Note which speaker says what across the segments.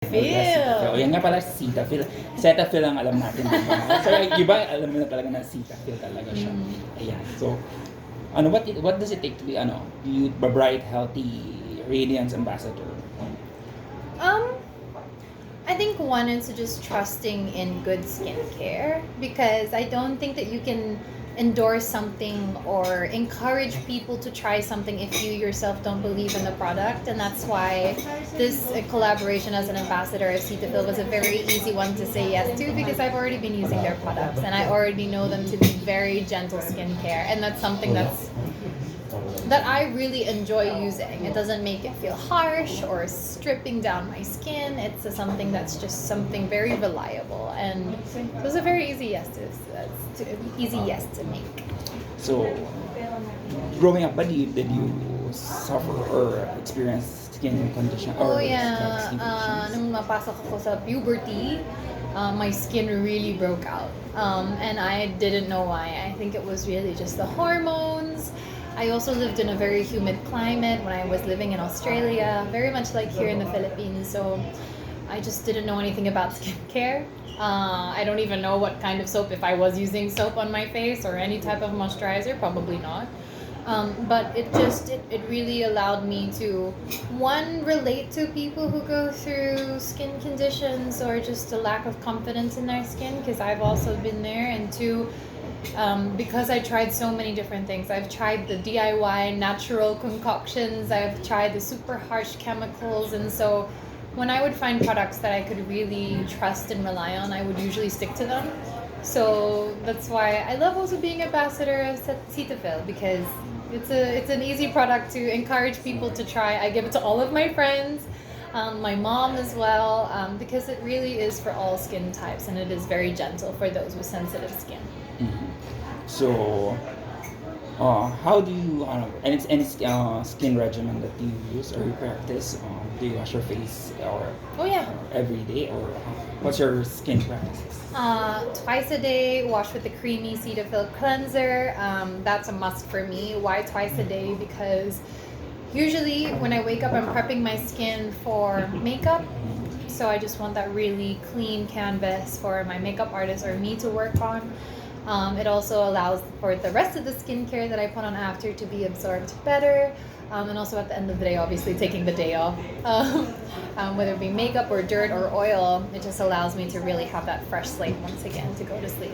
Speaker 1: Cetaphil.
Speaker 2: O yan nga pala, Cetaphil. Cetaphil ang alam natin. Diba? So, iba, alam mo na talaga na Cetaphil talaga siya. Ayan. So, what does it take to be, you bright, healthy, radiance ambassador?
Speaker 1: I think one is just trusting in good skincare, because I don't think that you can endorse something or encourage people to try something if you yourself don't believe in the product. And that's why this collaboration as an ambassador of Cetaphil was a very easy one to say yes to, because I've already been using their products and I already know them to be very gentle skincare, and that's something that I really enjoy using. It doesn't make it feel harsh or stripping down my skin. It's something that's just something very reliable, and it was a very easy yes to make.
Speaker 2: So, growing up, did you suffer or experience skin condition?
Speaker 1: Oh
Speaker 2: Or
Speaker 1: yeah,
Speaker 2: skin conditions?
Speaker 1: nung mapasok ako sa puberty, my skin really broke out, and I didn't know why. I think it was really just the hormones. I also lived in a very humid climate when I was living in Australia, very much like here in the Philippines. So I just didn't know anything about skincare. I don't even know what kind of soap, if I was using soap on my face or any type of moisturizer, probably not. But it really allowed me to, one, relate to people who go through skin conditions or just a lack of confidence in their skin, because I've also been there, and two, because I tried so many different things. I've tried the DIY natural concoctions, I've tried the super harsh chemicals, and so when I would find products that I could really trust and rely on, I would usually stick to them. So that's why I love also being ambassador of Cetaphil, because it's an easy product to encourage people to try. I give it to all of my friends, my mom as well, because it really is for all skin types, and it is very gentle for those with sensitive skin.
Speaker 2: So, how do you, any skin regimen that you use or you practice? Do you wash your face
Speaker 1: Oh yeah.
Speaker 2: every day, or what's your skin practices?
Speaker 1: Twice a day, wash with the creamy Cetaphil cleanser. That's a must for me. Why twice a day? Because usually when I wake up, I'm prepping my skin for makeup. So I just want that really clean canvas for my makeup artist or me to work on. It also allows for the rest of the skincare that I put on after to be absorbed better. And also at the end of the day, obviously taking the day off, whether it be makeup or dirt or oil, it just allows me to really have that fresh slate once again to go to sleep.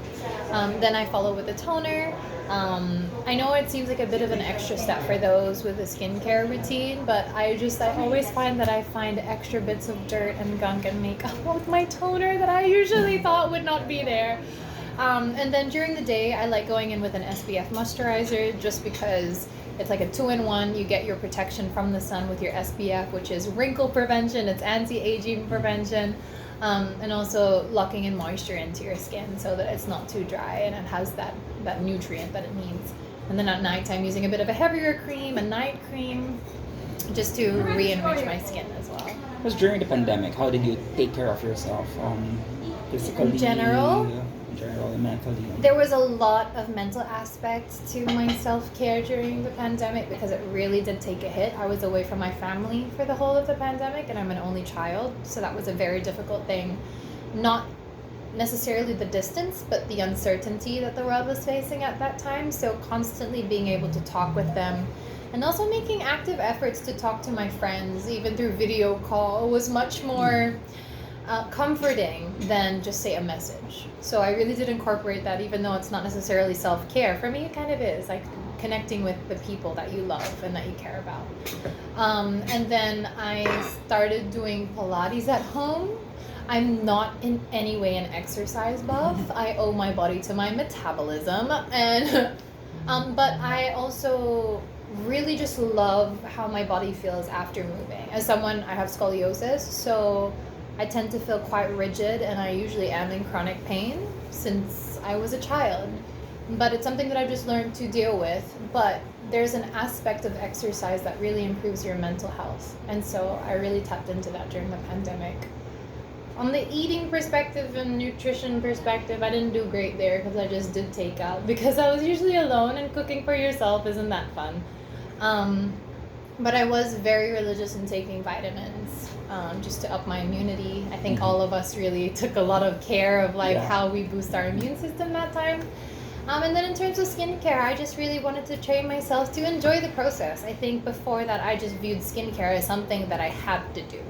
Speaker 1: Then I follow with a toner. I know it seems like a bit of an extra step for those with a skincare routine, but I always find that I find extra bits of dirt and gunk and makeup with my toner that I usually thought would not be there. And then during the day, I like going in with an SPF moisturizer, just because it's like a 2-in-1. You get your protection from the sun with your SPF, which is wrinkle prevention, it's anti-aging prevention, and also locking in moisture into your skin so that it's not too dry and it has that nutrient that it needs. And then at nighttime, using a bit of a heavier cream, a night cream, just to re-enrich my skin as well.
Speaker 2: Because during the pandemic, how did you take care of yourself, physically?
Speaker 1: In general,
Speaker 2: and mentally?
Speaker 1: there was a lot of mental aspects to my self-care during the pandemic, because it really did take a hit. I was away from my family for the whole of the pandemic, and I'm an only child, so that was a very difficult thing. Not necessarily the distance, but the uncertainty that the world was facing at that time. So constantly being able to talk with them, and also making active efforts to talk to my friends, even through video call, was much more comforting than just say a message. So I really did incorporate that, even though it's not necessarily self-care. For me, it kind of is like connecting with the people that you love and that you care about. And then I started doing Pilates at home. I'm not in any way an exercise buff. I owe my body to my metabolism, and but I also really just love how my body feels after moving. As someone, I have scoliosis, so I tend to feel quite rigid, and I usually am in chronic pain since I was a child. But it's something that I've just learned to deal with. But there's an aspect of exercise that really improves your mental health, and so I really tapped into that during the pandemic. On the eating perspective and nutrition perspective, I didn't do great there, because I just did takeout, because I was usually alone, and cooking for yourself isn't that fun. But I was very religious in taking vitamins. just to up my immunity. I think all of us really took a lot of care of like how we boost our immune system that time. And then in terms of skincare, I just really wanted to train myself to enjoy the process. I think before that, I just viewed skincare as something that I had to do.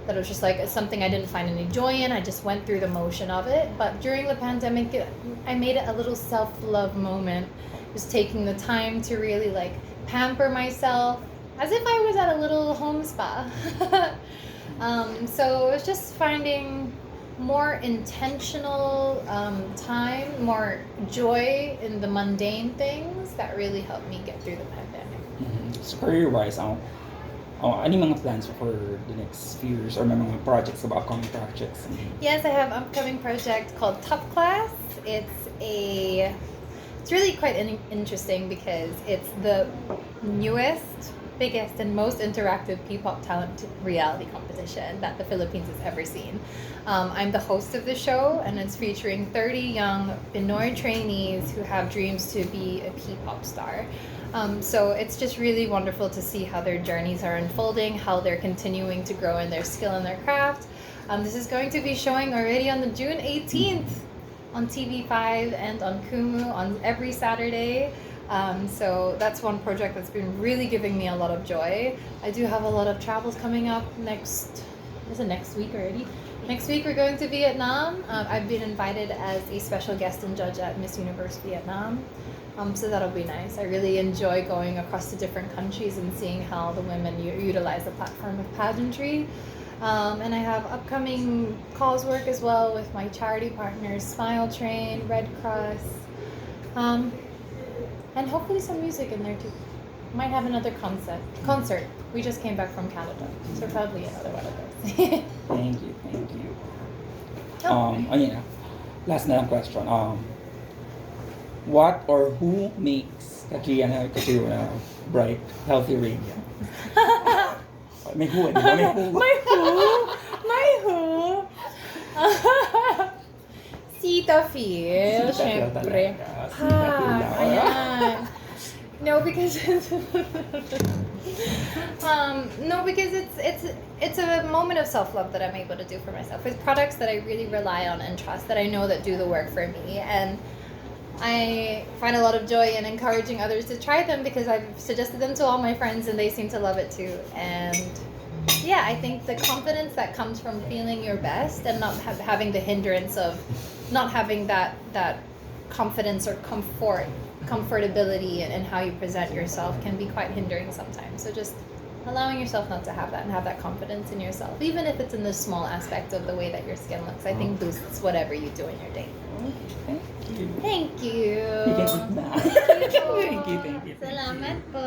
Speaker 1: That it was just like it's something I didn't find any joy in. I just went through the motion of it. But during the pandemic, I made it a little self-love moment. Just taking the time to really like pamper myself as if I was at a little home spa. So it was just finding more intentional time, more joy in the mundane things that really helped me get through the pandemic.
Speaker 2: So career-wise, ano yung mga plans for the next few years or may mga projects about upcoming projects?
Speaker 1: Yes, I have an upcoming project called Tough Class. It's really quite interesting because it's the newest, biggest, and most interactive P-pop talent reality competition that the Philippines has ever seen. I'm the host of the show, and it's featuring 30 young Pinoy trainees who have dreams to be a P-pop star. So it's just really wonderful to see how their journeys are unfolding, how they're continuing to grow in their skill and their craft. This is going to be showing already on the June 18th on TV5 and on Kumu on every Saturday. So that's one project that's been really giving me a lot of joy. I do have a lot of travels coming up next week already? Next week we're going to Vietnam. I've been invited as a special guest and judge at Miss Universe Vietnam. So that'll be nice. I really enjoy going across to different countries and seeing how the women utilize the platform of pageantry. And I have upcoming cause work as well with my charity partners, Smile Train, Red Cross. And hopefully some music in there too. Might have another concert. We just came back from Canada, so probably another one of those.
Speaker 2: Thank you. Last na lang question. What or who makes Catriona bright, healthy, radiant? May who, di ba?
Speaker 1: My who? Cetaphil, syempre. Ayan. No, because it's a moment of self-love that I'm able to do for myself with products that I really rely on and trust, that I know that do the work for me. And I find a lot of joy in encouraging others to try them because I've suggested them to all my friends and they seem to love it too. And yeah, I think the confidence that comes from feeling your best and not having the hindrance of not having that confidence or comfortability in how you present yourself can be quite hindering sometimes. So just allowing yourself not to have that and have that confidence in yourself, even if it's in the small aspect of the way that your skin looks, I think boosts whatever you do in your day.
Speaker 2: Thank you.
Speaker 1: Thank you.
Speaker 2: You can eat na. Thank you.
Speaker 1: Salamat po.